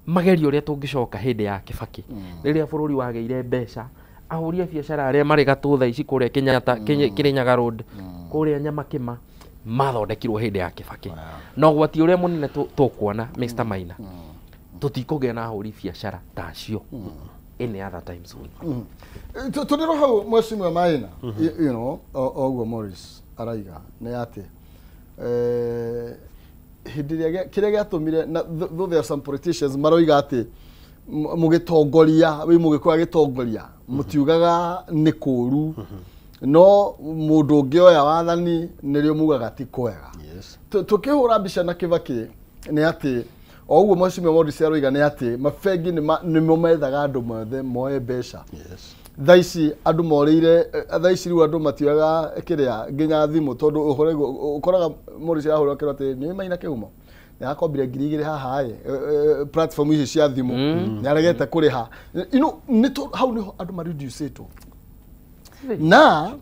magerio uria tungicoka hindi ya Kibaki riria bururi wageire mbeca ahuria biacara aria mari gatutha ici kuria Kenyatta Kirinyaga Road kuria Nyamakima mathondekirwo hindi ya Kibaki no gwati uria munene tukuona Mr Maina tutikugea na ahuri biacara tacio any other time soon. Tuniro hau mheshimiwa Maina, you know, Oguo Morris araiga nĩ atĩ hindiria kĩrĩa gĩatũmire na though there are some politicians maroiga atĩ mũgĩtongoria wĩ mũgĩkora gĩtongoria mũtiugaga nĩ kũru no mũndũ ũngĩoya wathani nĩrĩo mugaga ti kwega. Tukĩhũra mbica na Kibaki nĩ atĩ oguo mheshimiwa Morris aroiga nĩ atĩ mabengi nĩmo methaga andũ mothe moe mbeca. Thaici andũ morĩire thaici rĩu andũ matioyaga kĩrĩa nginya thimũ tondũ ũkoraga Morris arahũra kĩrĩa atĩ nĩ Maina kĩhumo nĩakombire 2,000 haha platform ici cia thimũ nĩaregete kũrĩha you know hau niho andũ mareducetwo na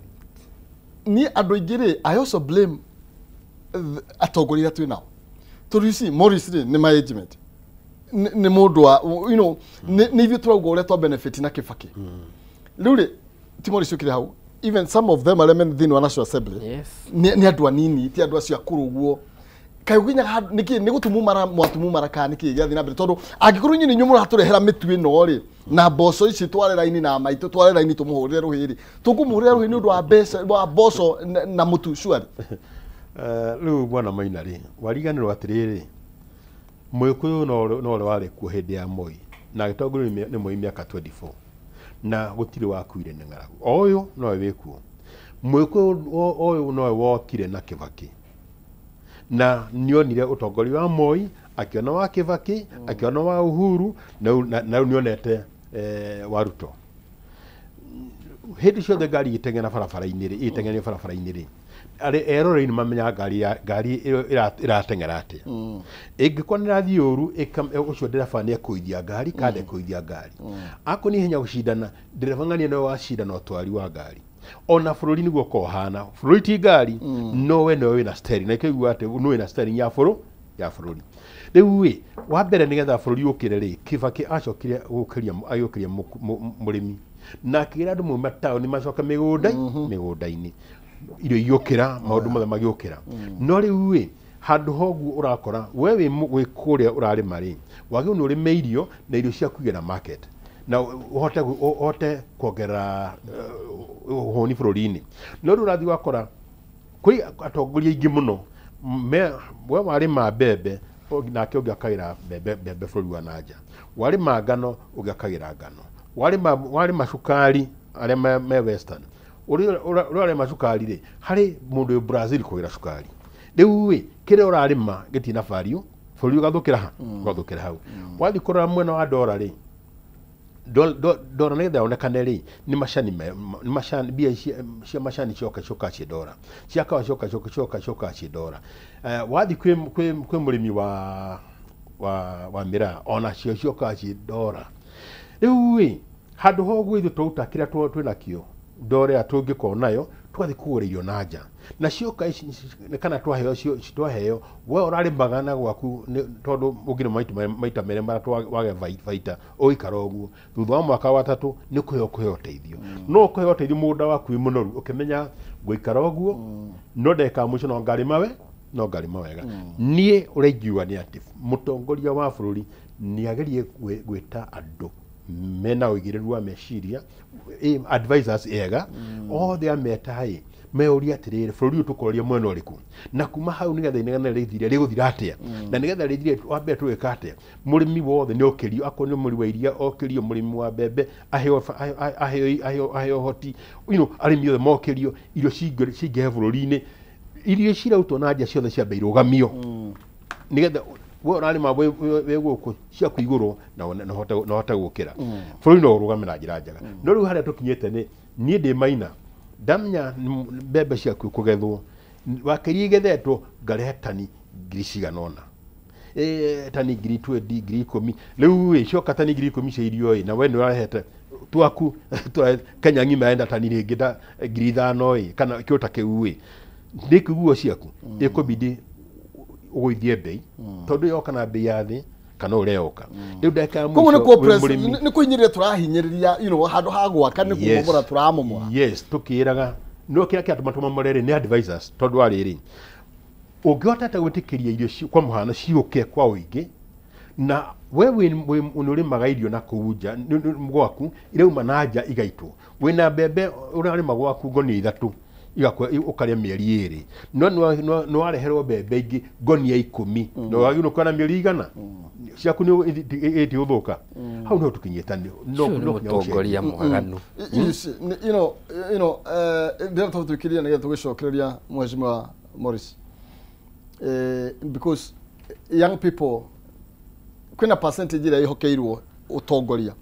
ni andũ aingĩ I also blame atongoria twĩ nao tondũ ici Morris nĩ management nĩ mũndũ wa you know nĩ ithuĩ tũrauga ũrĩa twa benefit na Kibaki rĩu ti Morris ũkĩrĩ hau even some of them are thĩinĩ wa National Assembly nĩ andũ anini ti andũ acio akũrũ ũguo kaĩ ũginyaga nĩ gũtumumara mwatumumara kana nĩkĩ gĩathi na mbere tondũ angĩkorwo nyinyi nĩ mũratũrehera mĩtu ĩno rĩ na mboco ici tware raini na maitũ tware raini tũmũhũrĩre rũhĩrĩ tũkũmũhũrĩra rũhĩrĩ nĩ ũndũ wa mbeca wa mboco na mũtu shwari. Rĩu bwana Maina rĩ wariganĩrwo atĩrĩrĩ Mũgĩkũyũ no warĩ kuo hĩndĩ ya Moi na agĩtongorio nĩ Moi mĩaka 24 na gũtirĩ wakuire nĩ ng'aragu ũyũ nowe wĩkuo Mũgĩkũyũ ũyũ nowe wokire na Kibaki na nĩonire ũtongoria wa Moi akiona wa Kibaki akiona wa Uhuru na nĩonete wa Ruto hĩndĩ ciothe ngari iteng'ena barabara-inĩ rĩ erorei nĩ mamenya ngari irateng'era atĩa ĩngĩkorwo nĩrathiĩ ũru ũcio ndereba nĩekũithia ngari kana ekũithia ngari akũ nĩ hinya gũcindana ndereba ng'ania nĩwe wacindana ũtwari wa ngari ona bũrũri nĩguo kohana bũrũri ti ngari no we nĩwe wĩna steering na ĩkaigua atĩ nĩ wĩna steering ya bũrũri rĩu ĩ wa mbere nĩgetha bũrũri ũkĩre rĩ Kibaki acokire agĩũkĩria mũrĩmi na akĩra andũ mauma taũni macoka mĩgũnda-inĩ irio igĩũkĩra maũndũ mothe magĩũkĩra no rĩu ĩ handũ hoguo ũrakora we wĩ kũrĩa ũrarĩma rĩ wagĩrĩirwo nĩ ũrĩme irio na irio ciaku igĩe na market na ũhote kuongerera ũhũni bũrũri-inĩ no rĩu ũrathiĩ wakora kũrĩ atongoria aingĩ mũno we warĩma mbembe nake ũngĩ akagĩra mbembe bũrũri wa nanja warĩma ngano ũngĩ akagĩra ngano warĩma cukari arĩa me western ũrarĩma cukari rĩ harĩ mũndũ wĩ Brazil kũgĩra cukari rĩu ĩ kĩrĩa ũrarĩma gĩtina value bũrũri ũgathũkĩra hau wathiĩ kũrora mwena wa ndora rĩ ndora nĩgetha yonekane rĩ nĩ macani mbia cia macani coka ci ndora ciakawa coka ci ndora wathiĩ kwĩ mũrĩmi wa mĩraa ona cio coka ci ndora rĩu ĩ handũ hoguo ithuĩ tũruta kĩrĩa twĩnakĩo ndora ĩrĩa tũngĩkorwo nayo tũgathiĩ kũgũra irio na nja na cioka ici kana twaheo we ũrarĩmaga na gwaku tondũ ũngĩrĩ maita merĩ marĩa wage baita ũgĩikara ũguo thutha wa mwaka wa gatatũ nĩ kũheo ũteithio no ũkũheo ũteithio mũgũnda waku wĩ mũnoru ũkĩmenya ngũikara ũguo no ndeka mũico no ngarĩma wega niĩ ũrĩa ingiuga nĩ atĩ mũtongoria wa bũrũri nĩagerie gwĩta andũ mena ũigĩrĩru wa meciria advisors ega othe ametaĩ meũria atĩrĩrĩ bũrũri ũyũ tũkũroria mwena ũrĩkũ na kuma hau nĩgetha inegana rĩthire rĩgũthira atĩa na nĩgetha rĩthire wambere tũgĩka atĩa mũrĩmi wothe nĩ okĩrio akorwo nĩ mũrĩmi wa iria okĩrio mũrĩmi wa mbembe aheo ũhoti arĩmi othe mokĩrio irio cingĩhe bũrũri-inĩ irio cirautwo na nja ciothe ciambe irũgamio nĩgetha we ũrarĩma wĩ gũkũ ciaku igũrũ na hote gũkĩra bũrũri no ũrũgame na njĩra njega no rĩu harĩa tũkinyĩte nĩ niĩ ndĩ Maina ndamenya mbembe ciaku kũgethwo wakĩria igethetwo ngarehe tani 1,000 tani 20,000 10,000 rĩu coka tani 10,000 cia irio na we nĩ ũrarehete twaku Kenya ng'ima enda tani rĩngĩ 5,000 kana kĩota kĩu ndĩkĩguo ciaku ĩkũbidi ũgũithie bei tondũ yoka na bei ya thĩ kana ũreoka rĩu ndeka ya mũico nĩ kũhinyĩrĩria tũrahinyĩrĩria handũ ha gwaka nĩ kũmomora tũramomora tũkĩraga no kĩrĩa kĩatũmatũmamorere nĩ advisors tondũ wa rĩrĩ ũngĩhota gwĩtĩkĩria irio kwa mũhano ciũke kwa ũingĩ na wewe unurimaga irio na kuuja gwaku irauma na nja igaitwo wina mbembe urarima gwaku ngoni 3 igakwa ukaria mieri 2 no wareherwo mbembe ingi ngoni ya 10 no wagino kana mieri 100 ciaku ni uthuka hau no tukinyetane no tongoria mwaganu you know ndio tukiria na tugicokereria mheshimiwa Morris because young people kwina percentage ile ihokeirwo utongoria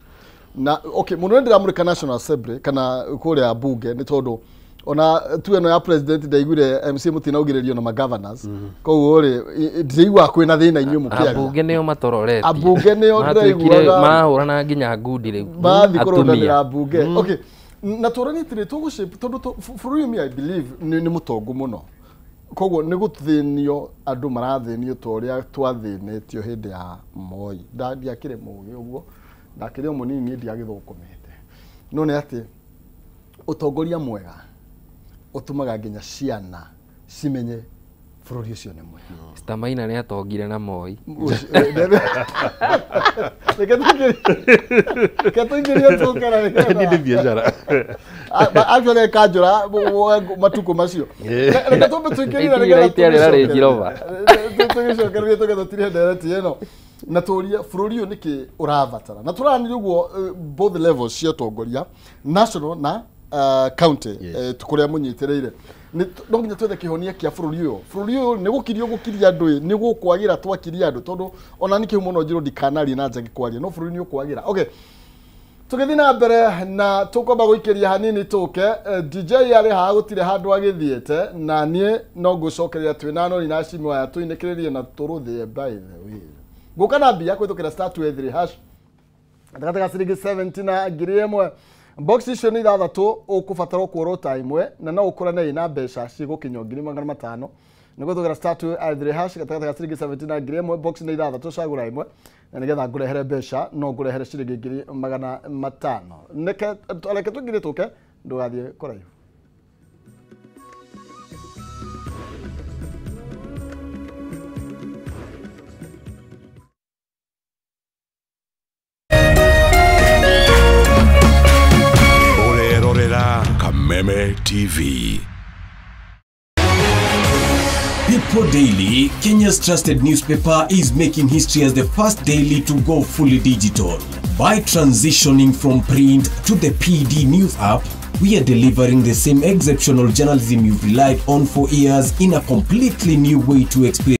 na okay muno ndiramurika National Assembly kana kuria bunge ni tondu ona tuwe no ya president ndaigure MC mutinaugirerio na ma governors koguo ri ndiigwa kwina thina inyu mukiaga abunge nio matororete abunge nio ndaigwa mahurana nginya ngundi riu bathi kurondanira abunge okay na turanitire tugushape tondu for you me I believe ni mutongu muno koguo ni guthinio andu marathinio toria twathinetio hindi ya Moi ndiakire mugi uguo ndakire munini ndiagithukumite no ni ati utongoria mwega utumaga nginya ciana cimenye bururi ucio ni mwega Stamaina ni atongire na Moi Ketuingiria tukara ni biashara actually kajura matuko macio reka tumbe tuingiria rega itiarira ringiroba tugicokereria tugathiria direct eno na turia bururi uyu niki uravatara na turanire uguo both levels cia utongoria national na county tukuria munyitireire no nginya twethe kihonia kia bururi uyu ni gukirio gukiria andu ni gukwagira twakiria andu tondu ona niki muno njiro ndikanari na njagi kwaria no bururi ni ukwagira okay tugithi na mbere na tukomba guikiria hanini tuke DJ ari ha gutire handu agithiete na nie no ngucokereria twinano ni na simu ya tuinikiririe na turuthie by the way gukana bia kwithukira *283# ndakataka ciringi 70 na ngiri imwe box icio ni 6 ukubatara kuorota imwe na no ukurane ina mbeca cigukinya ngiri 500 niguo thogera *283# gatagata ciringi 70 na ngiri imwe box ni 6 cagura imwe na nigetha ngurehere mbeca no ngurehere ciringi ngiri 500 neke aleke tugire tuke ndugathie kuraihu Kameme TV. People Daily, Kenya's trusted newspaper, is making history as the first daily to go fully digital. By transitioning from print to the PD News app, we are delivering the same exceptional journalism you've relied on for years in a completely new way to experience.